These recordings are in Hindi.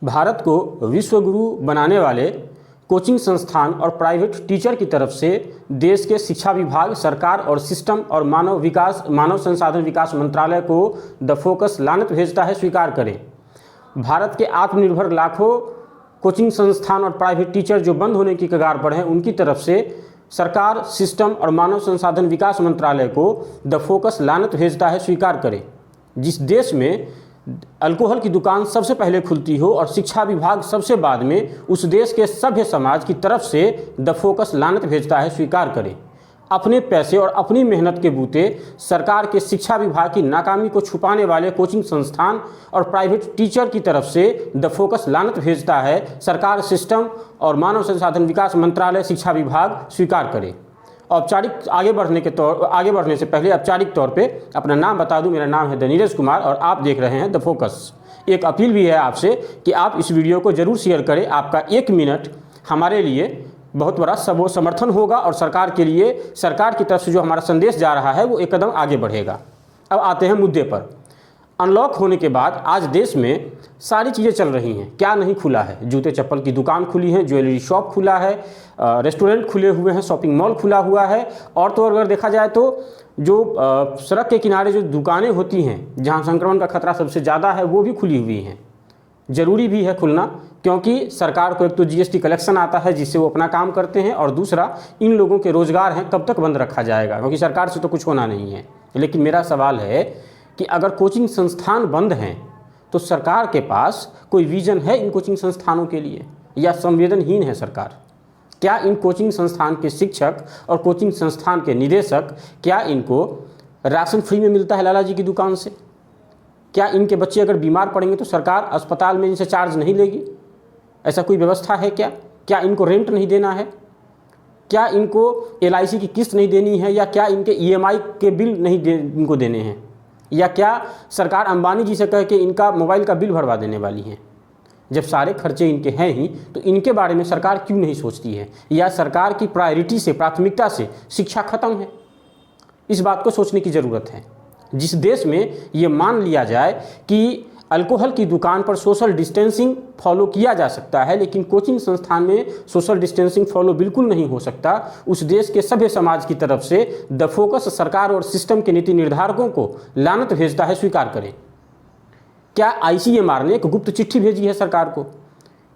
भारत को विश्व गुरु बनाने वाले कोचिंग संस्थान और प्राइवेट टीचर की तरफ से देश के शिक्षा विभाग, सरकार और सिस्टम और मानव संसाधन विकास मंत्रालय को द फोकस लानत भेजता है, स्वीकार करें। भारत के आत्मनिर्भर लाखों कोचिंग संस्थान और प्राइवेट टीचर जो बंद होने की कगार पर हैं, उनकी तरफ से सरकार, सिस्टम और मानव संसाधन विकास मंत्रालय को द फोकस लानत भेजता है, स्वीकार करें। जिस देश में अल्कोहल की दुकान सबसे पहले खुलती हो और शिक्षा विभाग सबसे बाद में, उस देश के सभ्य समाज की तरफ से द फोकस लानत भेजता है, स्वीकार करें। अपने पैसे और अपनी मेहनत के बूते सरकार के शिक्षा विभाग की नाकामी को छुपाने वाले कोचिंग संस्थान और प्राइवेट टीचर की तरफ से द फोकस लानत भेजता है, सरकार, सिस्टम और मानव संसाधन विकास मंत्रालय, शिक्षा विभाग, स्वीकार करे। औपचारिक आगे बढ़ने से पहले औपचारिक तौर पे अपना नाम बता दूं। मेरा नाम है नीरज कुमार और आप देख रहे हैं द फोकस। एक अपील भी है आपसे कि आप इस वीडियो को ज़रूर शेयर करें। आपका 1 मिनट हमारे लिए बहुत बड़ा समर्थन होगा और सरकार के लिए, सरकार की तरफ से जो हमारा संदेश जा रहा है वो एक कदम आगे बढ़ेगा। अब आते हैं मुद्दे पर। अनलॉक होने के बाद आज देश में सारी चीज़ें चल रही हैं। क्या नहीं खुला है? जूते चप्पल की दुकान खुली है, ज्वेलरी शॉप खुला है, रेस्टोरेंट खुले हुए हैं, शॉपिंग मॉल खुला हुआ है। और तो अगर देखा जाए तो जो सड़क के किनारे जो दुकानें होती हैं, जहां संक्रमण का खतरा सबसे ज़्यादा है, वो भी खुली हुई हैं। ज़रूरी भी है खुलना, क्योंकि सरकार को एक तो जीएसटी कलेक्शन आता है जिससे वो अपना काम करते हैं, और दूसरा इन लोगों के रोज़गार हैं कब तक बंद रखा जाएगा, क्योंकि सरकार से तो कुछ होना नहीं है। लेकिन मेरा सवाल है कि अगर कोचिंग संस्थान बंद हैं तो सरकार के पास कोई विज़न है इन कोचिंग संस्थानों के लिए, या संवेदनहीन है सरकार? क्या इन कोचिंग संस्थान के शिक्षक और कोचिंग संस्थान के निदेशक, क्या इनको राशन फ्री में मिलता है लाला जी की दुकान से? क्या इनके बच्चे अगर बीमार पड़ेंगे तो सरकार अस्पताल में इनसे चार्ज नहीं लेगी? ऐसा कोई व्यवस्था है क्या? क्या इनको रेंट नहीं देना है? क्या इनको LIC की किस्त नहीं देनी है? या क्या इनके EMI के बिल नहीं इनको देने हैं? या क्या सरकार अंबानी जी से कह के इनका मोबाइल का बिल भरवा देने वाली है? जब सारे खर्चे इनके हैं ही तो इनके बारे में सरकार क्यों नहीं सोचती है? या सरकार की प्रायोरिटी से, प्राथमिकता से शिक्षा खत्म है? इस बात को सोचने की ज़रूरत है। जिस देश में ये मान लिया जाए कि अल्कोहल की दुकान पर सोशल डिस्टेंसिंग फॉलो किया जा सकता है, लेकिन कोचिंग संस्थान में सोशल डिस्टेंसिंग फॉलो बिल्कुल नहीं हो सकता, उस देश के सभ्य समाज की तरफ से द फोकस सरकार और सिस्टम के नीति निर्धारकों को लानत भेजता है, स्वीकार करें। क्या ICMR ने एक गुप्त चिट्ठी भेजी है सरकार को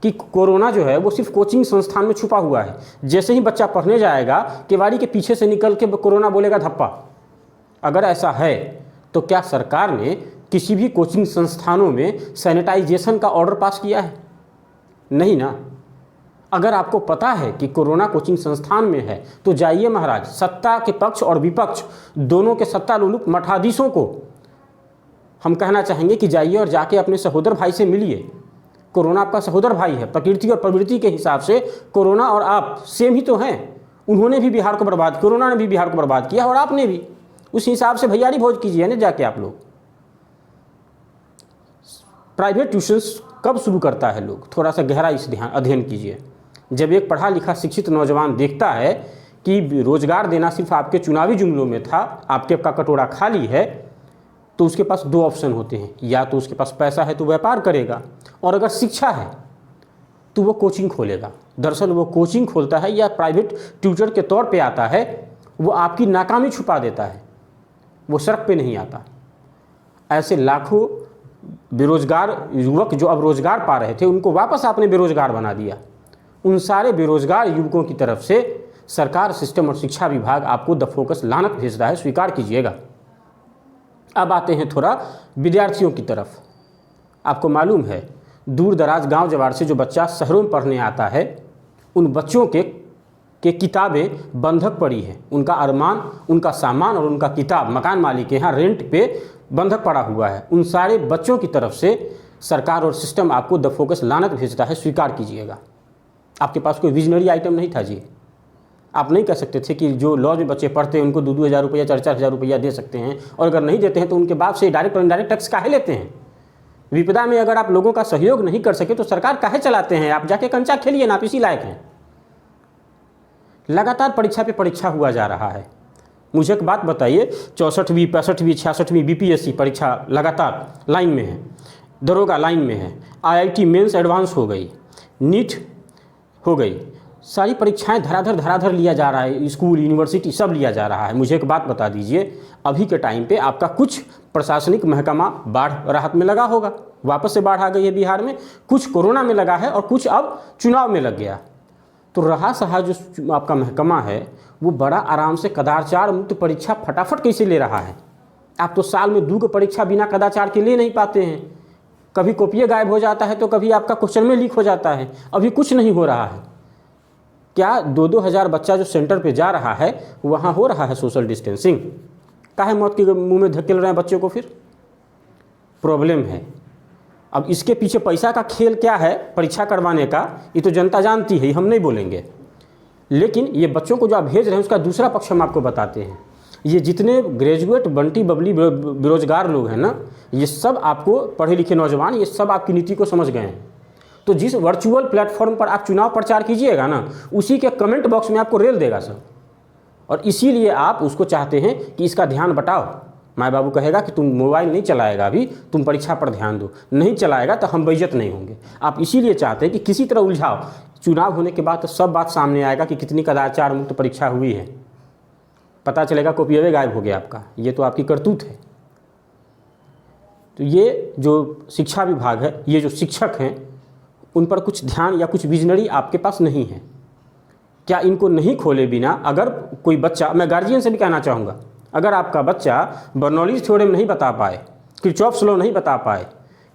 कि कोरोना जो है वो सिर्फ कोचिंग संस्थान में छुपा हुआ है? जैसे ही बच्चा पढ़ने जाएगा, केवाड़ी के पीछे से निकल के कोरोना बोलेगा धप्पा। अगर ऐसा है तो क्या सरकार ने किसी भी कोचिंग संस्थानों में सैनिटाइजेशन का ऑर्डर पास किया है? नहीं ना। अगर आपको पता है कि कोरोना कोचिंग संस्थान में है तो जाइए महाराज, सत्ता के पक्ष और विपक्ष दोनों के सत्ता लोलुप मठाधीशों को हम कहना चाहेंगे कि जाइए और जाके अपने सहोदर भाई से मिलिए। कोरोना आपका सहोदर भाई है। प्रकृति और प्रवृत्ति के हिसाब से कोरोना और आप सेम ही तो हैं। उन्होंने भी बिहार को बर्बाद, कोरोना ने भी बिहार को बर्बाद किया और आपने भी। उस हिसाब से भैयारी भोज कीजिए ना जाके आप लोग। प्राइवेट ट्यूशन्स कब शुरू करता है लोग? थोड़ा सा गहरा इस अध्ययन कीजिए। जब एक पढ़ा लिखा शिक्षित नौजवान देखता है कि रोजगार देना सिर्फ आपके चुनावी जुमलों में था, आपके का कटोरा खाली है, तो उसके पास 2 ऑप्शन होते हैं। या तो उसके पास पैसा है तो व्यापार करेगा, और अगर शिक्षा है तो वो कोचिंग खोलेगा। दरअसल वो कोचिंग खोलता है या प्राइवेट ट्यूटर के तौर पे आता है, वो आपकी नाकामी छुपा देता है, वो सड़क पे नहीं आता। ऐसे लाखों बेरोजगार युवक जो अब रोजगार पा रहे थे, उनको वापस आपने बेरोजगार बना दिया। उन सारे बेरोजगार युवकों की तरफ से सरकार, सिस्टम और शिक्षा विभाग आपको द फोकस लानत भेजता है, स्वीकार कीजिएगा। अब आते हैं थोड़ा विद्यार्थियों की तरफ। आपको मालूम है, दूर दराज गांव जवार से जो बच्चा शहरों में पढ़ने आता है, उन बच्चों के किताबें बंधक पड़ी हैं। उनका अरमान, उनका सामान और उनका किताब मकान मालिक के यहाँ रेंट पे बंधक पड़ा हुआ है। उन सारे बच्चों की तरफ से सरकार और सिस्टम आपको द फोकस लानत भेजता है, स्वीकार कीजिएगा। आपके पास कोई विजनरी आइटम नहीं था जी। आप नहीं कह सकते थे कि जो लॉज में बच्चे पढ़ते हैं उनको 2-2 हज़ार रुपया, 4-4 हज़ार रुपया दे सकते हैं, और अगर नहीं देते हैं तो उनके बाप से डायरेक्ट और इनडायरेक्ट टैक्स काहे लेते हैं? विपदा में अगर आप लोगों का सहयोग नहीं कर सके तो सरकार काहे चलाते हैं? आप जाके कंचा खेलिए ना, आप इसी लायक हैं। लगातार परीक्षा पे परीक्षा हुआ जा रहा है। मुझे एक बात बताइए, 64वीं, 65वीं, 66वीं BPSC परीक्षा लगातार लाइन में है, दरोगा लाइन में है, IIT मेंस एडवांस हो गई, नीट हो गई, सारी परीक्षाएं धराधर लिया जा रहा है, स्कूल यूनिवर्सिटी सब लिया जा रहा है। मुझे एक बात बता दीजिए, अभी के टाइम पे आपका कुछ प्रशासनिक महकमा बाढ़ राहत में लगा होगा, वापस से बाढ़ आ गई है बिहार में, कुछ कोरोना में लगा है और कुछ अब चुनाव में लग गया। तो रहा सहा जो आपका महकमा है वो बड़ा आराम से कदाचार मुक्त परीक्षा फटाफट कैसे ले रहा है। आप तो साल में 2 परीक्षा बिना कदाचार के ले नहीं पाते हैं, कभी कॉपियाँ गायब हो जाता है तो कभी आपका क्वेश्चन में लीक हो जाता है, अभी कुछ नहीं हो रहा है। क्या 2-2 हज़ार बच्चा जो सेंटर पे जा रहा है वहाँ हो रहा है सोशल डिस्टेंसिंग? काहे मौत के मुंह में धकेल रहे हैं बच्चों को? फिर प्रॉब्लम है। अब इसके पीछे पैसा का खेल क्या है परीक्षा करवाने का, ये तो जनता जानती है, हम नहीं बोलेंगे। लेकिन ये बच्चों को जो आप भेज रहे हैं उसका दूसरा पक्ष हम आपको बताते हैं। ये जितने ग्रेजुएट बंटी बबली बेरोजगार लोग हैं ना, ये सब आपको पढ़े लिखे नौजवान, ये सब आपकी नीति को समझ गए हैं। तो जिस वर्चुअल प्लेटफॉर्म पर आप चुनाव प्रचार कीजिएगा ना, उसी के कमेंट बॉक्स में आपको रेल देगा सब। और इसीलिए आप उसको चाहते हैं कि इसका ध्यान बटाओ। माँ बाबू कहेगा कि तुम मोबाइल नहीं चलाएगा, अभी तुम परीक्षा पर ध्यान दो, नहीं चलाएगा तो हम बेइज्जत नहीं होंगे। आप इसीलिए चाहते हैं कि किसी तरह उलझाओ। चुनाव होने के बाद तो सब बात सामने आएगा कि कितनी कदाचार मुक्त परीक्षा हुई है, पता चलेगा कॉपियाँ गायब हो गया आपका। ये तो आपकी करतूत है। तो ये जो शिक्षा विभाग है, ये जो शिक्षक हैं, उन पर कुछ ध्यान या कुछ विजनरी आपके पास नहीं है। क्या इनको नहीं खोले बिना अगर कोई बच्चा, मैं गार्जियन से भी कहना चाहूँगा, अगर आपका बच्चा बर्नौलीज थ्योरम नहीं बता पाए, किरचॉफ्स लॉ नहीं बता पाए,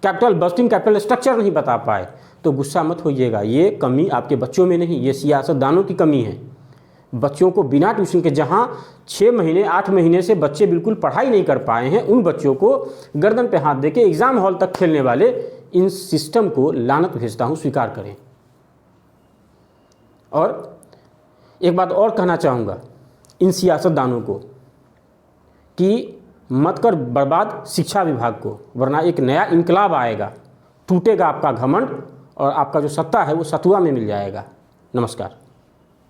कैपिटल बस्टिंग कैपिटल स्ट्रक्चर नहीं बता पाए, तो गुस्सा मत होइएगा। ये कमी आपके बच्चों में नहीं, ये सियासतदानों की कमी है। बच्चों को बिना ट्यूशन के, जहाँ 6 महीने 8 महीने से बच्चे बिल्कुल पढ़ाई नहीं कर पाए हैं, उन बच्चों को गर्दन पे हाथ देके एग्ज़ाम हॉल तक खेलने वाले इन सिस्टम को लानत भेजता हूँ, स्वीकार करें। और एक बात और कहना चाहूँगा इन सियासतदानों को कि मत कर बर्बाद शिक्षा विभाग को, वरना एक नया इनकलाब आएगा, टूटेगा आपका घमंड और आपका जो सत्ता है वो सतुआ में मिल जाएगा। नमस्कार।